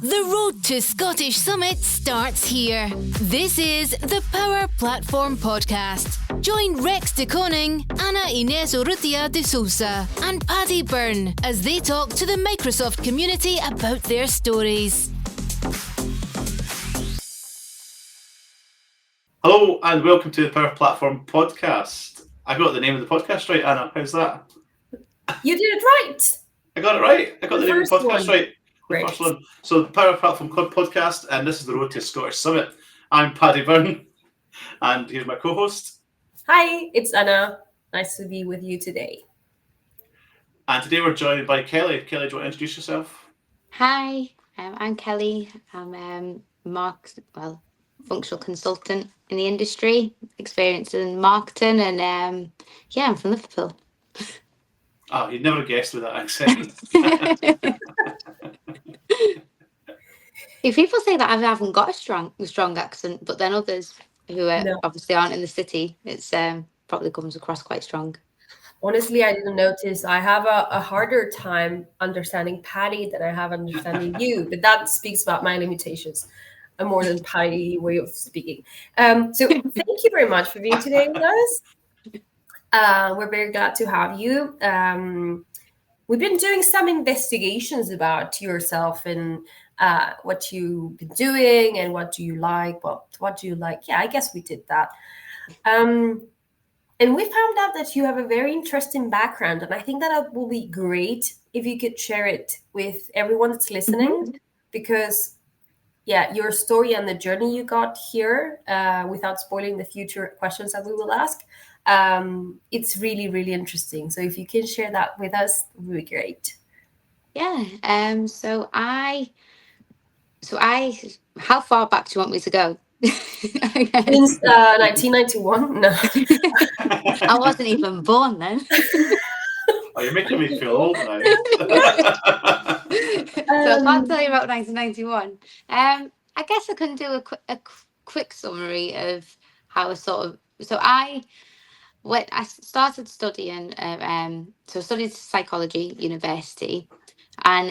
The road to Scottish Summit starts here. This is the Power Platform Podcast. Join Rex de Koning, Ana Inés Urrutia de Sousa, and Paddy Byrne as they talk to the Microsoft community about their stories. Hello and welcome to the Power Platform Podcast. I got the name of the podcast right, Anna. How's that? You did it right. I got it right. I got the name of the podcast right. Great. First one. So the Power Platform Podcast, and this is the road to Scottish Summit. I'm Paddy Byrne, and here's my co-host. Hi, it's Anna. Nice to be with you today. And today we're joined by Kelly. Kelly, do you want to introduce yourself? Hi, I'm Kelly. I'm functional consultant in the industry, experience in marketing, and I'm from Liverpool. Oh, you'd never guessed with that accent. If people say that I haven't got a strong accent, but then others who obviously aren't in the city, it's probably comes across quite strong. Honestly, I didn't notice. I have a harder time understanding Paddy than I have understanding you, but that speaks about my limitations. A more than Paddy way of speaking. So thank you very much for being today with us. We're very glad to have you. We've been doing some investigations about yourself and what you've been doing and what do you like. Well, what do you like? Yeah, I guess we did that. And we found out that you have a very interesting background. And I think that will be great if you could share it with everyone that's listening, because your story and the journey you got here, without spoiling the future questions that we will ask, it's really, really interesting. So if you can share that with us, it would be great. Yeah. So how far back do you want me to go? Since 1991? No. I wasn't even born then. Oh, you're making me feel old now. So I can't tell you about 1991. I guess I can do a quick summary of how I when I started studying, I studied psychology university, and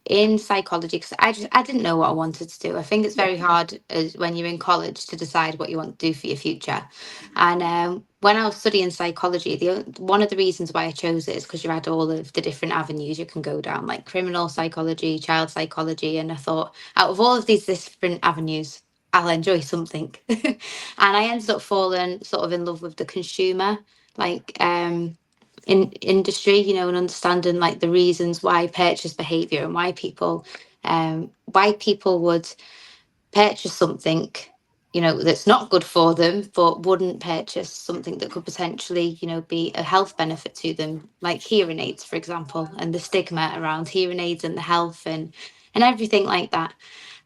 in psychology, because I didn't know what I wanted to do. I think it's very hard when you're in college to decide what you want to do for your future. And when I was studying psychology, one of the reasons why I chose it is because you had all of the different avenues you can go down, like criminal psychology, child psychology, and I thought out of all of these different avenues, I'll enjoy something. And I ended up falling sort of in love with the consumer, in industry, and understanding like the reasons why purchase behavior and why people would purchase something, that's not good for them, but wouldn't purchase something that could potentially, be a health benefit to them, like hearing aids, for example, and the stigma around hearing aids and the health and everything like that.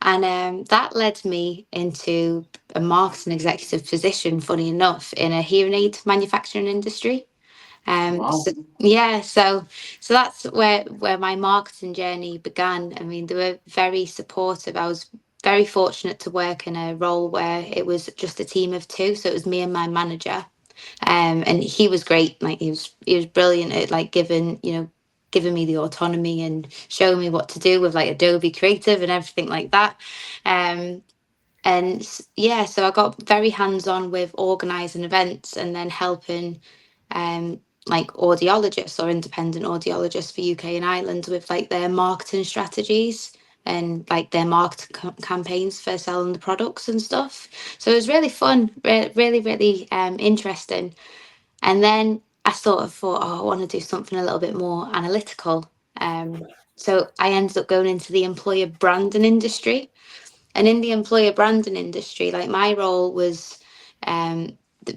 And that led me into a marketing executive position, funny enough, in a hearing aid manufacturing industry. Wow. So that's where my marketing journey began. I mean, they were very supportive. I was very fortunate to work in a role where it was just a team of two. So it was me and my manager. And he was great. Like he was brilliant at like giving me the autonomy and showing me what to do with like Adobe Creative and everything like that. So I got very hands-on with organising events and then helping like audiologists or independent audiologists for UK and Ireland with like their marketing strategies and like their marketing campaigns for selling the products and stuff. So it was really fun, really, really interesting. And then I sort of thought, I want to do something a little bit more analytical. So I ended up going into the employer branding industry. And in the employer branding industry, like my role was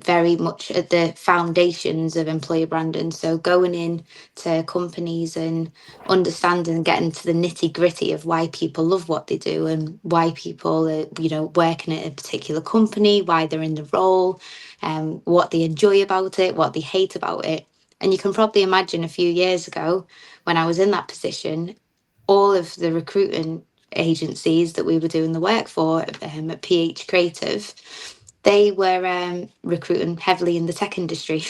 very much at the foundations of employer branding. So going in to companies and understanding and getting to the nitty gritty of why people love what they do and why people are, working at a particular company, why they're in the role, what they enjoy about it, what they hate about it. And you can probably imagine a few years ago when I was in that position, all of the recruiting agencies that we were doing the work for at PH Creative, they were recruiting heavily in the tech industry.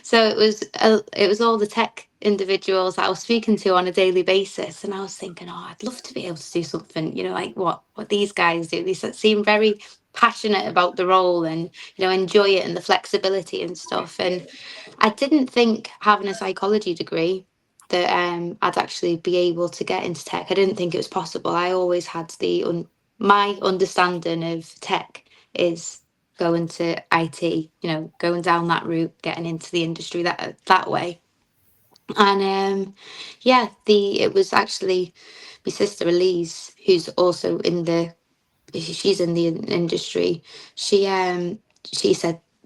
So it was all the tech individuals that I was speaking to on a daily basis, and I was thinking, oh, I'd love to be able to do something, like what these guys do. They seem very passionate about the role and enjoy it and the flexibility and stuff. And I didn't think having a psychology degree that I'd actually be able to get into tech. I didn't think it was possible. I always had my understanding of tech is going to IT, going down that route, getting into the industry that way. And it was actually my sister Elise, who's also she's in the industry. She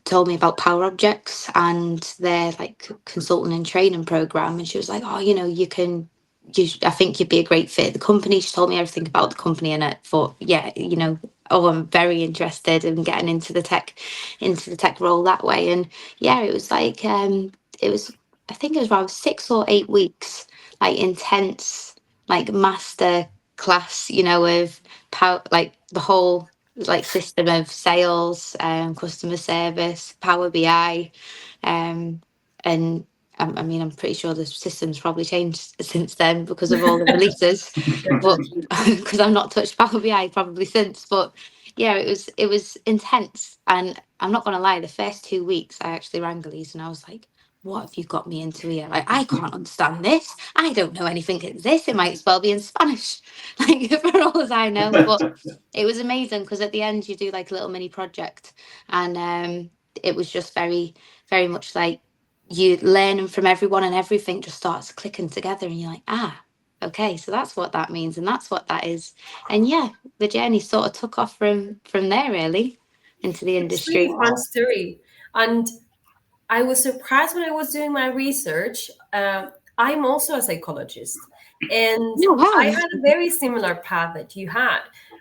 told me about Power Objects and their like consulting and training program, and she was like, oh, I think you'd be a great fit at the company. She told me everything about the company, and I thought, I'm very interested in getting into the tech role that way. And it was like I think it was around 6 or 8 weeks, like intense, like master class, of power, like the whole like system of sales, customer service, Power BI, and I mean, I'm pretty sure the system's probably changed since then because of all the releases, but because I've not touched Power BI probably since. But it was intense, and I'm not going to lie. The first 2 weeks, I actually rang Elise and I was like, "What have you got me into here? Like, I can't understand this. I don't know anything at this. It might as well be in Spanish, like for all as I know." But it was amazing because at the end you do like a little mini project, and it was just very, very much like you learning from everyone, and everything just starts clicking together, and you're like, okay, so that's what that means, and that's what that is. And the journey sort of took off from there, really, into the industry. It's a really fun story. And I was surprised when I was doing my research. I'm also a psychologist, and I had a very similar path that you had.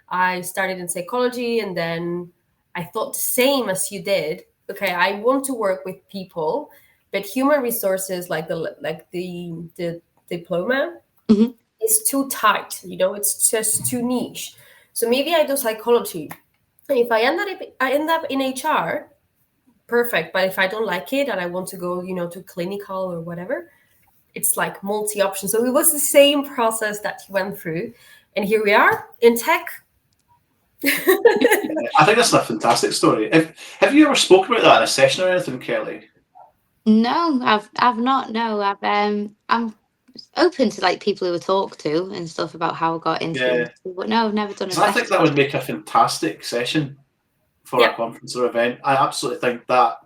I started in psychology, and then I thought the same as you did. Okay, I want to work with people, but human resources, like the diploma, is too tight. It's just too niche. So maybe I do psychology, and if I end up in HR, perfect. But if I don't like it and I want to go, to clinical or whatever, it's like multi-option. So it was the same process that you went through, and here we are in tech. I think that's a fantastic story. Have you ever spoken about that in a session or anything, Kelly? No, I've not. No, I'm open to like people who I talk to and stuff about how I got into it, but no, I've never done it. I think that would make a fantastic session for a conference or event. I absolutely think that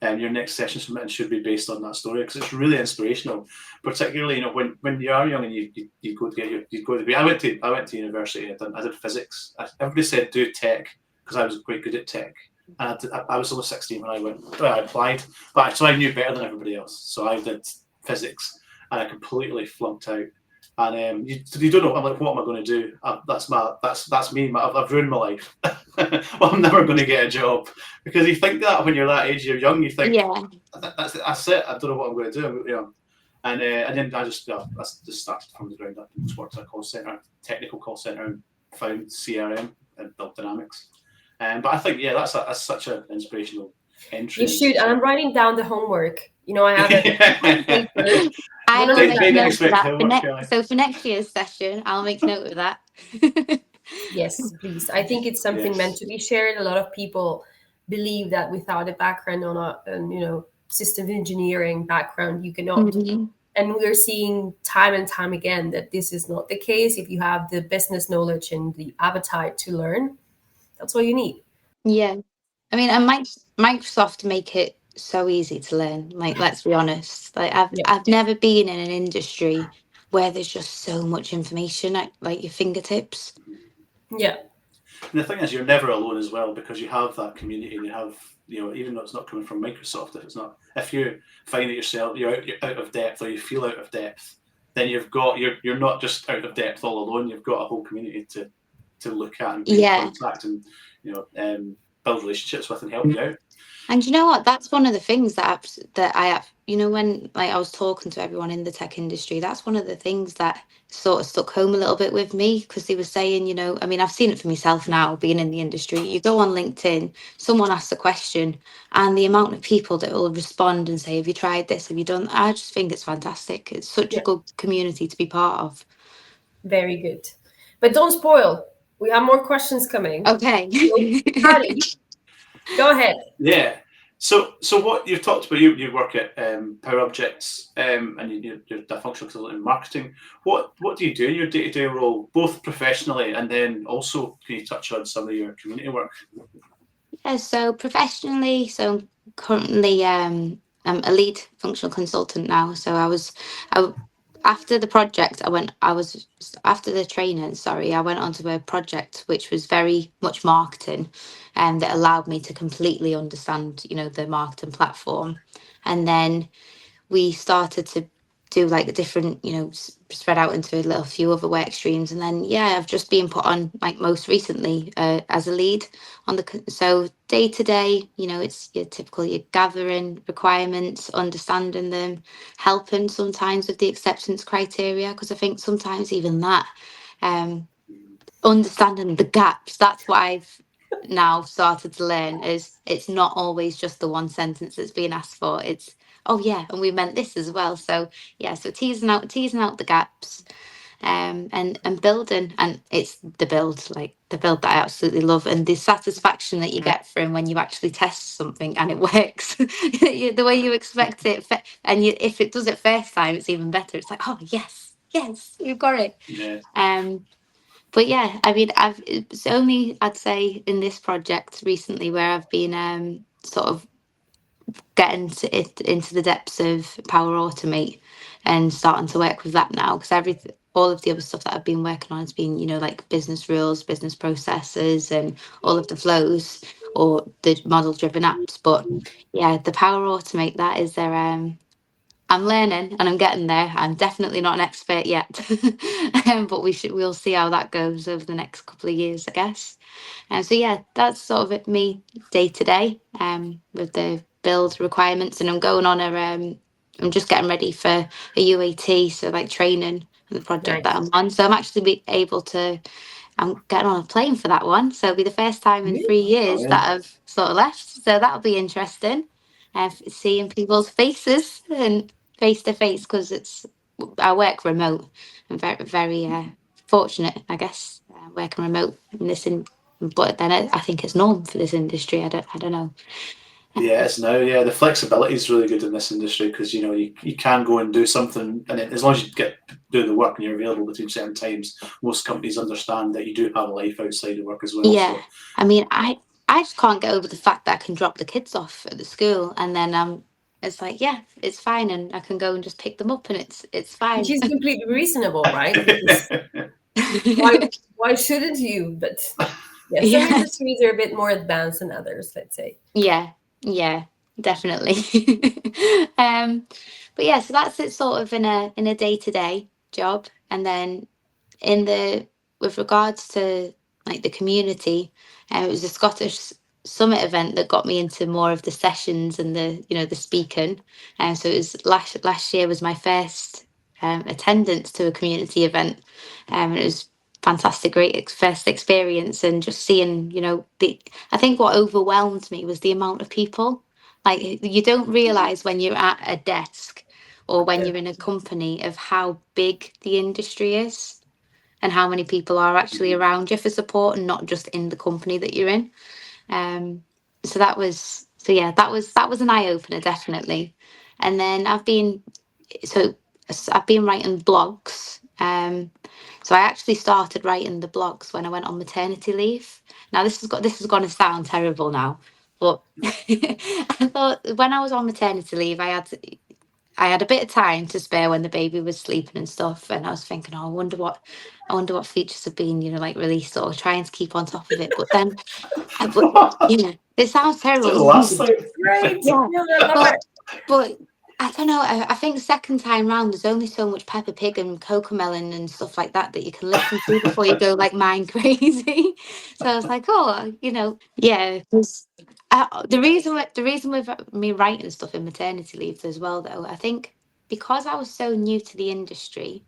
your next session submission should be based on that story, because it's really inspirational. Particularly, when you are young and you go to get you go to degree. I went to university. I did physics. Everybody said do tech because I was quite good at tech. And I was only 16 when I went. I applied, so I knew better than everybody else. So I did physics, and I completely flunked out. And you don't know. I'm like, what am I going to do? That's me. I've ruined my life. Well, I'm never going to get a job, because you think that when you're that age, you're young. You think, that's it. I don't know what I'm going to do. And then I just started from the ground up and just worked at a call center, technical call center, and found CRM and built Dynamics. But I think that's such an inspirational entry. You should. And I'm writing down the homework. I have it. I will make note of that. So for next year's session, I'll make note of that. Yes, please. I think it's something meant to be shared. A lot of people believe that without a background on a system engineering background, you cannot. Mm-hmm. And we're seeing time and time again that this is not the case. If you have the business knowledge and the appetite to learn, that's all you need. Yeah. I mean, and Microsoft make it so easy to learn. Like, let's be honest. Like, I've never been in an industry where there's just so much information at like your fingertips. Yeah. And the thing is, you're never alone as well, because you have that community. And you have, even though it's not coming from Microsoft, if you find that you're out of depth, or you feel out of depth, then you're not just out of depth all alone. You've got a whole community to look at and be in contact and build relationships with and help you out. And you know what? That's one of the things when like I was talking to everyone in the tech industry, that's one of the things that sort of stuck home a little bit with me, because they were saying, I mean, I've seen it for myself now, being in the industry. You go on LinkedIn, someone asks a question, and the amount of people that will respond and say, "Have you tried this? Have you done?" I just think it's fantastic. It's such a good community to be part of. Very good. But don't spoil. We have more questions coming. Okay. Patty, go ahead. Yeah. So what you've talked about, you work at Power Objects, and you're a functional consultant in marketing. What do you do in your day-to-day role, both professionally and then also can you touch on some of your community work? Yeah, so professionally, so currently I'm a lead functional consultant now. So after the project, after the training, I went onto a project which was very much marketing, and that allowed me to completely understand, the marketing platform. And then we started to do like different, spread out into a few other work streams. And then, I've just been put on, like, most recently as a lead on so day to day, it's your typical, you're gathering requirements, understanding them, helping sometimes with the acceptance criteria, because I think sometimes even that, understanding the gaps, that's what I've now started to learn, is it's not always just the one sentence that's being asked for. It's, oh yeah, and we meant this as well. So so teasing out the gaps, and building, and it's the build that I absolutely love, and the satisfaction that you get from when you actually test something and it works the way you expect it, and if it does it first time, it's even better. It's like, oh yes, you've got it. Yeah. But yeah, I mean, it's only, I'd say, in this project recently where I've been sort of getting into the depths of Power Automate and starting to work with that now, because all of the other stuff that I've been working on has been, like business rules, business processes, and all of the flows or the model driven apps. But yeah, the Power Automate, that is their I'm learning and I'm getting there. I'm definitely not an expert yet, but we'll see how that goes over the next couple of years, I guess. So yeah, that's sort of me day to day, with the build requirements, and I'm going on I'm just getting ready for a UAT, so like training on the project that I'm on. So I'm actually I'm getting on a plane for that one. So it'll be the first time in 3 years that I've sort of left. So that'll be interesting. Seeing people's faces and face to face, because I work remote. I'm very, very fortunate, I guess, working remote in this. But then I think it's norm for this industry. I don't know. Yeah, it's now. Yeah, the flexibility is really good in this industry, because you can go and do something, and as long as you get doing the work and you're available between certain times, most companies understand that you do have a life outside of work as well. Yeah, So. I mean, I just can't get over the fact that I can drop the kids off at the school, and then it's like, yeah, it's fine, and I can go and just pick them up, and it's fine. Which is completely reasonable, right? Why shouldn't you? But some industries are a bit more advanced than others, let's say. Yeah, definitely. But yeah, so that's it, sort of in a day-to-day job. And then with regards to like the community, it was a Scottish Summit event that got me into more of the sessions and the speaking. So it was last year was my first attendance to a community event, and it was fantastic, great first experience. And just seeing, I think what overwhelmed me was the amount of people. Like, you don't realize when you're at a desk or when you're in a company of how big the industry is, and how many people are actually around you for support, and not just in the company that you're in. So that was an eye opener, definitely. And then I've been writing blogs. So I actually started writing the blogs when I went on maternity leave. Now this is going to sound terrible now, but I thought when I was on maternity leave, I had a bit of time to spare when the baby was sleeping and stuff, and I was thinking, oh, I wonder what features have been, like, released, or trying to keep on top of it. But then, it sounds terrible. Great. Yeah. But I don't know. I think the second time round, there's only so much Peppa Pig and Cocomelon and stuff like that you can listen to before you go like mind crazy. So I was like, oh, yeah. The reason with me writing stuff in maternity leave as well, though, I think because I was so new to the industry.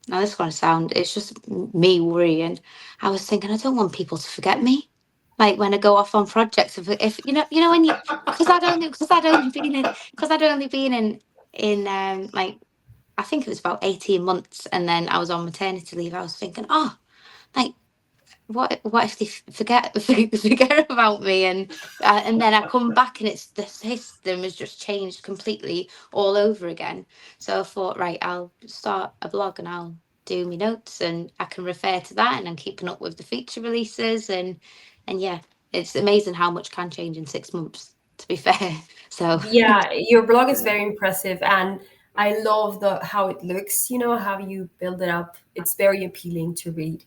Now this is going to sound, it's just me worrying. I was thinking I don't want people to forget me. Like when I go off on projects, if when you, because I'd only been in like I think it was about 18 months, and then I was on maternity leave. I was thinking, oh, like what if they forget about me, and then I come back and it's the system has just changed completely all over again. So I thought, right, I'll start a blog and I'll do my notes and I can refer to that, and I'm keeping up with the feature releases, and yeah, it's amazing how much can change in 6 months, to be fair. So Yeah, your blog is very impressive, and I love how it looks. How you build it up. It's very appealing to read.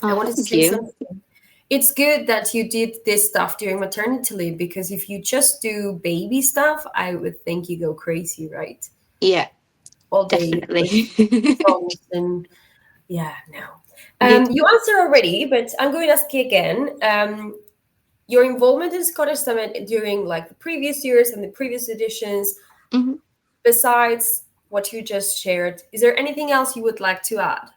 I wanted to thank say you. something. It's good that you did this stuff during maternity leave, because if you just do baby stuff, I would think you go crazy, right? Yeah, All day definitely. songs and no. You, You answered already, but I'm going to ask you again. Your involvement in Scottish Summit during like the previous years and the previous editions, mhm. besides what you just shared, is there anything else you would like to add?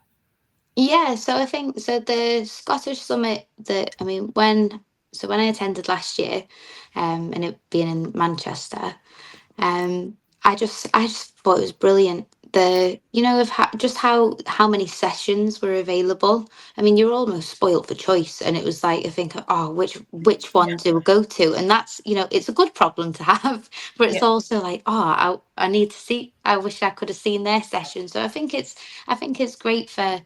Yeah, so I think so the Scottish Summit that I mean when I attended last year, and it being in Manchester, I just thought it was brilliant. The of just how many sessions were available. I mean, you're almost spoilt for choice, and it was like I think, oh, which one do we go to? And that's it's a good problem to have, but it's Yeah. also like, oh, I need to see. I wish I could have seen their session. So I think it's great for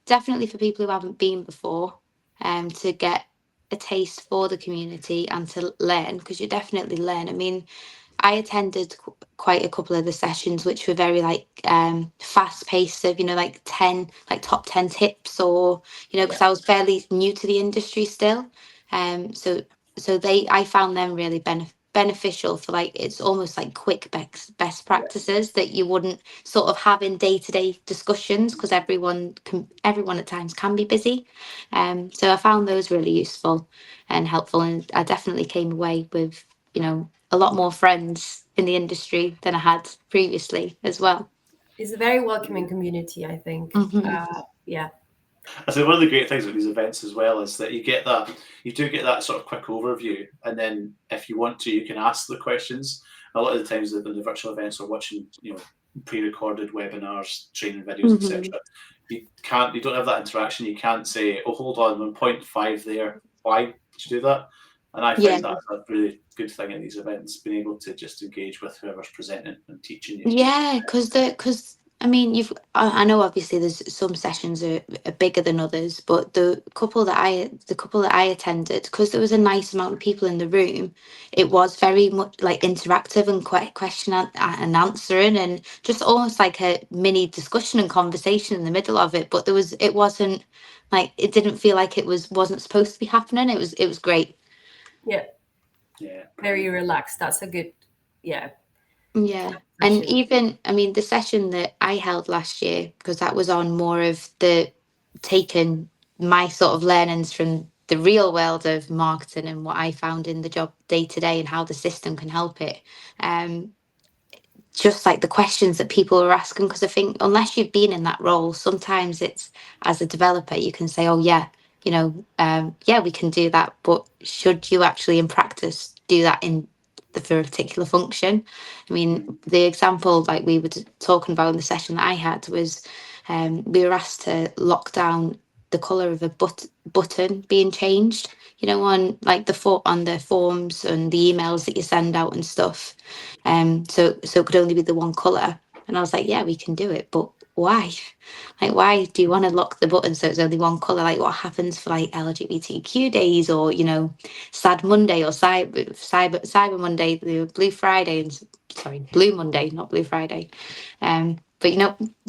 definitely for people who haven't been before, to get a taste for the community and to learn, because you definitely learn. I mean, I attended quite a couple of the sessions, which were very like fast paced, of like 10 like top 10 tips, or because I was fairly new to the industry still. So I found them really beneficial for, like, it's almost like quick best practices that you wouldn't sort of have in day-to-day discussions, because everyone at times can be busy. So I found those really useful and helpful, and I definitely came away with a lot more friends in the industry than I had previously as well. It's a very welcoming community, I think. Mhm. Yeah. I say one of the great things with these events as well is that you do get that sort of quick overview, and then if you want to, you can ask the questions. A lot of the times, the virtual events are watching, pre-recorded webinars, training videos, etc. Mhm. You don't have that interaction. You can't say, "Oh, hold on, 1.5 there. Why did you do that?" And I Yeah. find that a really good thing at these events, being able to just engage with whoever's presenting and teaching you. Yeah, because I mean, I know obviously there's some sessions are bigger than others, but the couple that I attended, because there was a nice amount of people in the room, it was very much like interactive and question and answering, and just almost like a mini discussion and conversation in the middle of it. But it wasn't like, it didn't feel like wasn't supposed to be happening. It was great. Yeah. Yeah. Very relaxed. That's a good, Yeah. And session. even, I mean, the session that I held last year, because that was on more of the taking my sort of learnings from the real world of marketing and what I found in the job day to day and how the system can help it. Um, just like the questions that people are asking, because I think unless you've been in that role, sometimes it's, as a developer, you can say, oh yeah, yeah, we can do that, but should you actually in practice do that for a particular function? I mean, the example like we were talking about in the session that I had was, we were asked to lock down the colour of a button being changed, on like on the forms and the emails that you send out and stuff. So it could only be the one colour. And I was like, yeah, we can do it, but why? Like, why do you want to lock the button so it's only one colour? Like, what happens for like LGBTQ days, or Sad Monday, or Cyber Monday, the Blue Friday, and sorry, Blue Monday, not Blue Friday. But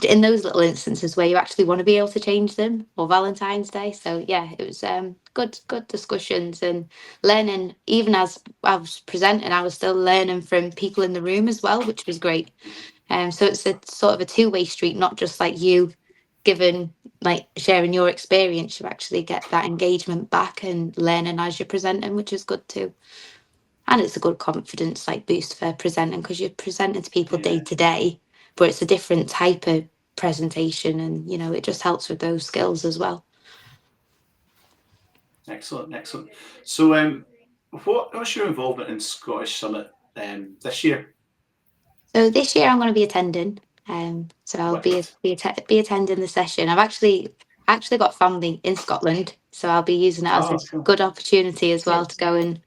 in those little instances where you actually want to be able to change them, or Valentine's Day. So yeah, it was good discussions and learning. Even as I was presenting, I was still learning from people in the room as well, which was great. So it's a sort of a two-way street, not just like you given like sharing your experience, you actually get that engagement back and learning as you're presenting, which is good too. And it's a good confidence like boost for presenting, because you're presenting to people day to day, but it's a different type of presentation, and you know, it just helps with those skills as well. Excellent. So what's your involvement in Scottish Summit this year? So this year I'm going to be attending. So I'll be attending the session. I've actually got family in Scotland, so I'll be using it as a good opportunity as well to go and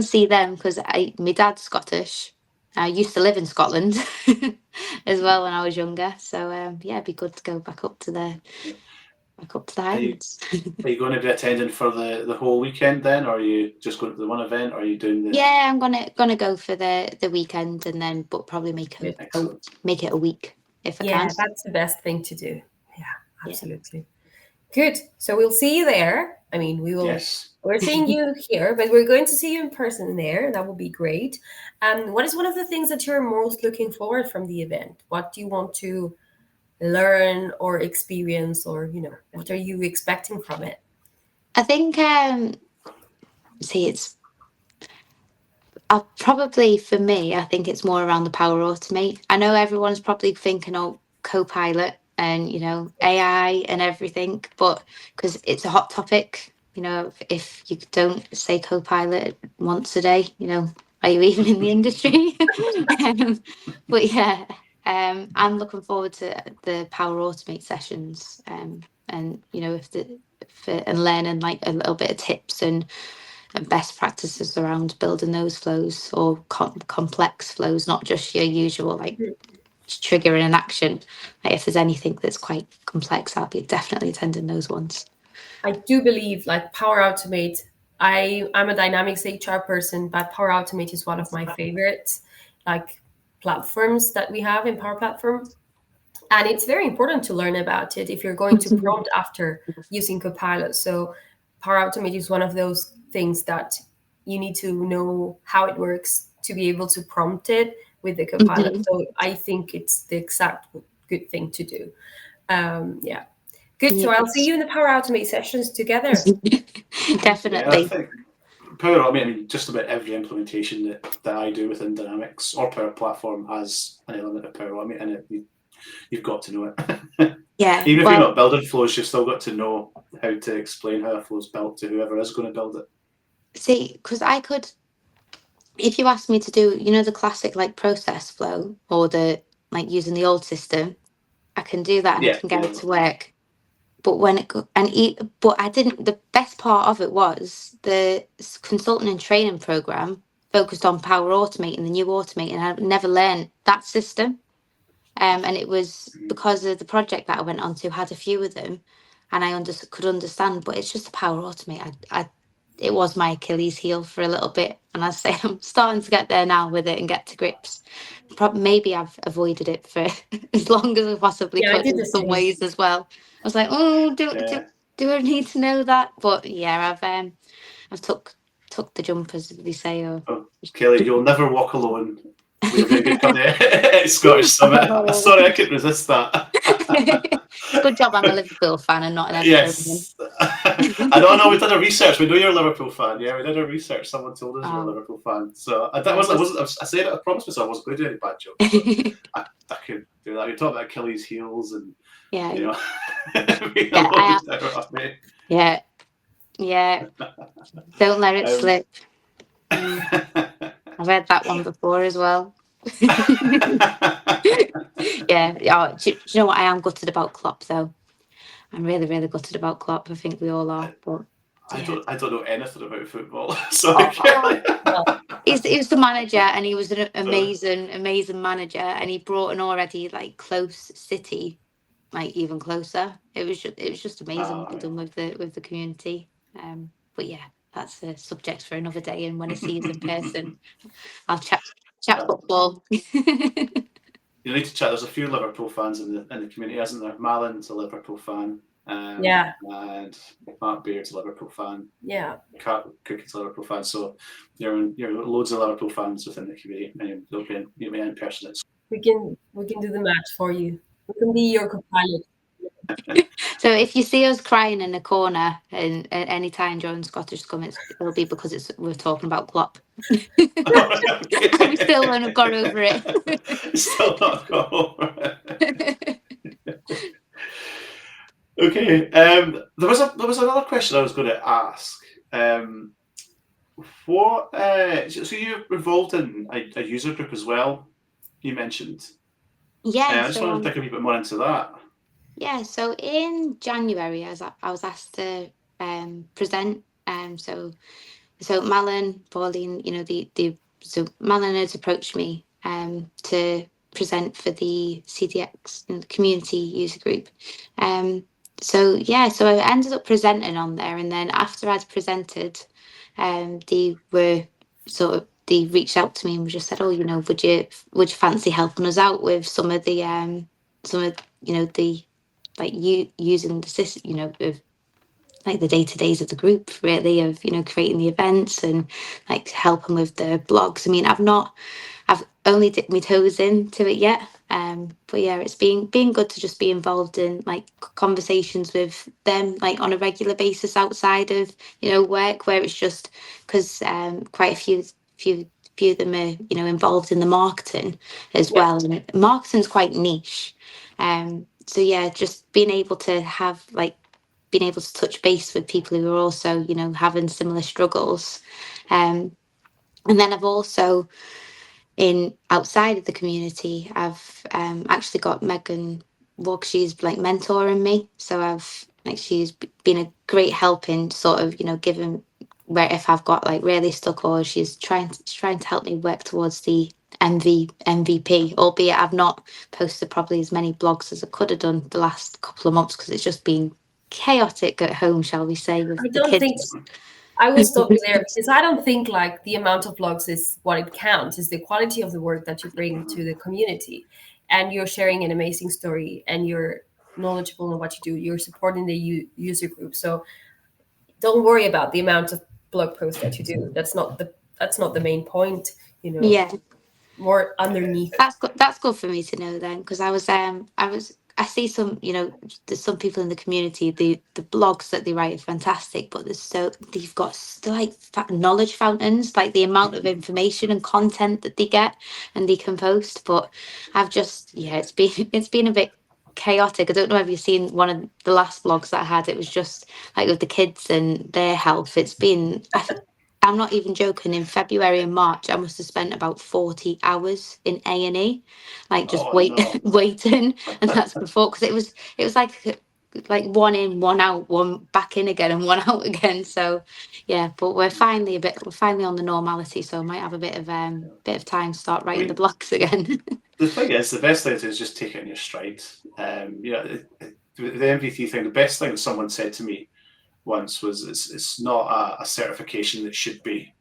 see them, because my dad's Scottish. I used to live in Scotland as well when I was younger. So it'd be good to go back up to the Highlands. Are you going to be attending for the whole weekend then, or are you just going to the one event, or are you doing the? Yeah, I'm gonna go for the weekend, and then but probably make it a week if I can. Yeah, that's the best thing to do. Yeah, absolutely. Good. So we'll see you there. I mean, we will. Yes. We're seeing you here, but we're going to see you in person there. That will be great. What is one of the things that you're most looking forward from the event? What do you want to learn or experience, or what are you expecting from it? I think probably for me, I think it's more around the Power Automate. I know everyone's probably thinking, oh, Copilot and AI and everything, but because it's a hot topic, if you don't say Copilot once a day, are you even in the industry? But yeah, I'm looking forward to the Power Automate sessions, and and learning like a little bit of tips and best practices around building those flows, or complex flows, not just your usual like triggering an action. Like if there's anything that's quite complex, I'll be definitely attending those ones. I do believe like Power Automate. I'm a Dynamics HR person, but Power Automate is one of my favorites like platforms that we have in Power Platform. And it's very important to learn about it if you're going to prompt after using Copilot. So Power Automate is one of those things that you need to know how it works to be able to prompt it with the Copilot. So I think it's the exact good thing to do. Yeah. Good. So I'll see you in the Power Automate sessions together. Definitely. Yeah, I think Power Automate, I mean, just about every implementation that I do within Dynamics or Power Platform has an element of Power Automate in it. You've got to know it. Yeah. Even if you're not building flows, you've still got to know how to explain how a flow's built to whoever is going to build it. See, because I could, if you asked me to do, the classic like process flow, or the like using the old system, I can do that and I can get it to work. But but I didn't. The best part of it was the consulting and training program focused on Power Automate and the new Automate, and I never learned that system. And it was because of the project that I went on to had a few of them, and I could understand. But it's just a Power Automate. It was my Achilles heel for a little bit, and I say I'm starting to get there now with it and get to grips. Maybe I've avoided it for as long as I possibly could in some ways as well. I was like, oh, do I need to know that? But yeah, I've took the jump, as they say. Kelly, you'll never walk alone. We're going to come to Scottish Summit. Sorry, I couldn't resist that. Good job, I'm a Liverpool fan and not an Everton. Yes. I don't know. We did a research. We know you're a Liverpool fan. Yeah, we did a research. Someone told us you're a Liverpool fan. So I said it. I promised myself I wasn't going to do any bad jokes. I couldn't do that. We talked about Achilles' heels and yeah. Don't let it slip. I've heard that one before as well. Yeah. Do you know what I am gutted about Klopp though? I'm really, really gutted about Klopp. I think we all are. But I don't know anything about football. Sorry, Kelly. He was the manager, and he was an amazing manager, and he brought an already like close City like even closer. It was just amazing what he done with the community. But yeah, that's a subject for another day. And when I see you in person, I'll chat football. You need to chat. There's a few Liverpool fans in the community, isn't there? Malon's a Liverpool fan. And Mark Beard's a Liverpool fan. Yeah. Cookie's a Liverpool fan. So you're loads of Liverpool fans within the community, and you'll be in person. We can do the match for you. We can be your co-pilot. So if you see us crying in a corner and at any time during Scottish Summits, it'll be because we're talking about Klopp. And we still won't have got over it. Still not got over it. Okay. There was another question I was going to ask. What? So you're involved in a user group as well? You mentioned. Yeah. I just wanted to dig a wee bit more into that. Yeah. So in January, I was asked to present. So Malin, Pauline, so Malin had approached me to present for the CDX, the community user group. So I ended up presenting on there, and then after I'd presented, they reached out to me and just said, "Oh, would you fancy helping us out with some of the the like you using the system, of like the day-to-days of the group, really, of creating the events and like helping with the blogs." I mean, I've only dipped my toes into it yet, but yeah, it's been good to just be involved in like conversations with them like on a regular basis outside of work, where it's just because quite a few of them are involved in the marketing as well, and marketing's quite niche. So yeah, just being able to touch base with people who are also, having similar struggles. And then I've also, in outside of the community, I've actually got Megan Walk. She's like mentoring me. So she's been a great help in sort of, giving where if I've got like really stuck, or she's trying to help me work towards the MVP, albeit I've not posted probably as many blogs as I could have done the last couple of months because it's just been chaotic at home, shall we say, with the kids. I will stop you there because I don't think like the amount of blogs is what it counts. Is the quality of the work that you bring to the community, and you're sharing an amazing story, and you're knowledgeable in what you do. You're supporting the user group, so don't worry about the amount of blog posts that you do. That's not the main point. Yeah, more underneath. That's good for me to know then, because I see some, there's some people in the community, the blogs that they write are fantastic, but they've got like knowledge fountains, like the amount of information and content that they get and they can post. But I've just, it's been a bit chaotic. I don't know if you've seen one of the last blogs that I had. It was just like with the kids and their health. It's been, I'm not even joking. In February and March, I must have spent about 40 hours in A&E, like just waiting, and that's before, because it was like one in, one out, one back in again, and one out again. So yeah, but we're finally on the normality. So I might have a bit of time to start writing the blogs again. The thing is, the best thing to do is just take it in your stride. The MVP thing. The best thing that someone said to me once was, it's not a certification that should be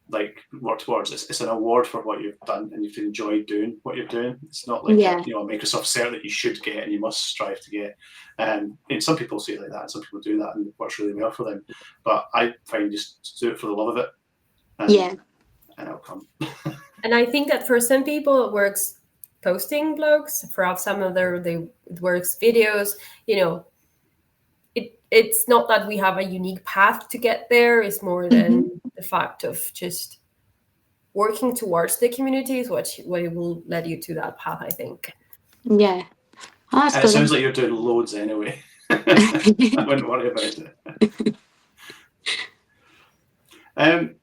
like worked towards. It's an award for what you've done, and you've enjoyed doing what you're doing. It's not like a Microsoft cert that you should get and you must strive to get. And some people say it like that, and some people do that, and it works really well for them. But I find just do it for the love of it. And it'll come. And I think that for some people it works posting blogs. For some other, it works videos. It's not that we have a unique path to get there. It's more than the fact of just working towards the community is what will lead you to that path, I think. Yeah. Oh, that's good. It sounds like you're doing loads anyway. I wouldn't worry about it.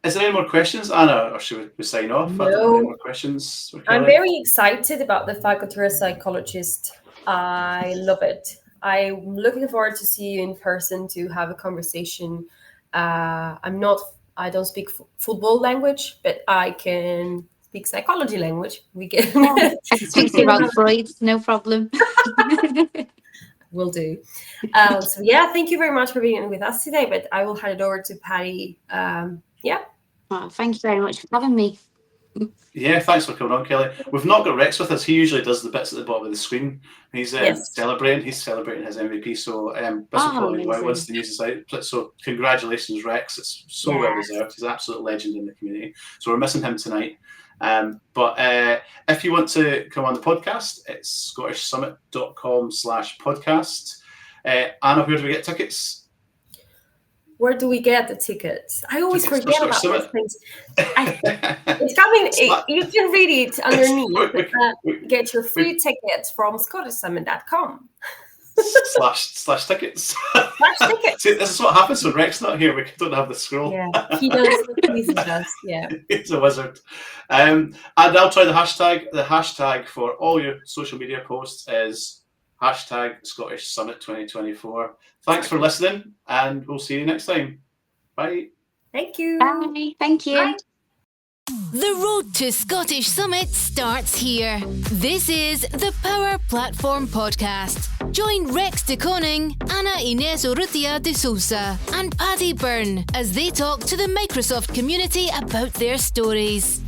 Is there any more questions, Anna, or should we sign off? No. I don't have any more questions. I'm very excited about the fact that you're a psychologist. I love it. I'm looking forward to see you in person to have a conversation. I don't speak football language, but I can speak psychology language. We can. I speak about Freud, no problem. Will do. So yeah, thank you very much for being with us today. But I will hand it over to Patty. Oh, thank you very much for having me. Yeah, thanks for coming on, Kelly. We've not got Rex with us. He usually does the bits at the bottom of the screen. He's celebrating. He's celebrating his MVP. So this will probably be once the news is out. So congratulations, Rex. It's so well deserved. He's an absolute legend in the community. So we're missing him tonight. But if you want to come on the podcast, it's scottishsummit.com/podcast. Anna, where do we get tickets? Where do we get the tickets? I always Tickets forget for about Summit. these things. It's coming. You can read it underneath. Get your free tickets from scottishsummit.com. slash tickets. Slash tickets. See, this is what happens when Rex's not here. We don't have the scroll. Yeah, he does. He does. Yeah. He's a wizard. And I'll try the hashtag. The hashtag for all your social media posts is #Scottish Summit 2024. Thanks for listening, and we'll see you next time. Bye. Thank you. Bye. Thank you. Bye. The road to Scottish Summit starts here. This is the Power Platform Podcast. Join Rex de Koning, Ana Inés Urrutia de Sousa, and Paddy Byrne as they talk to the Microsoft community about their stories.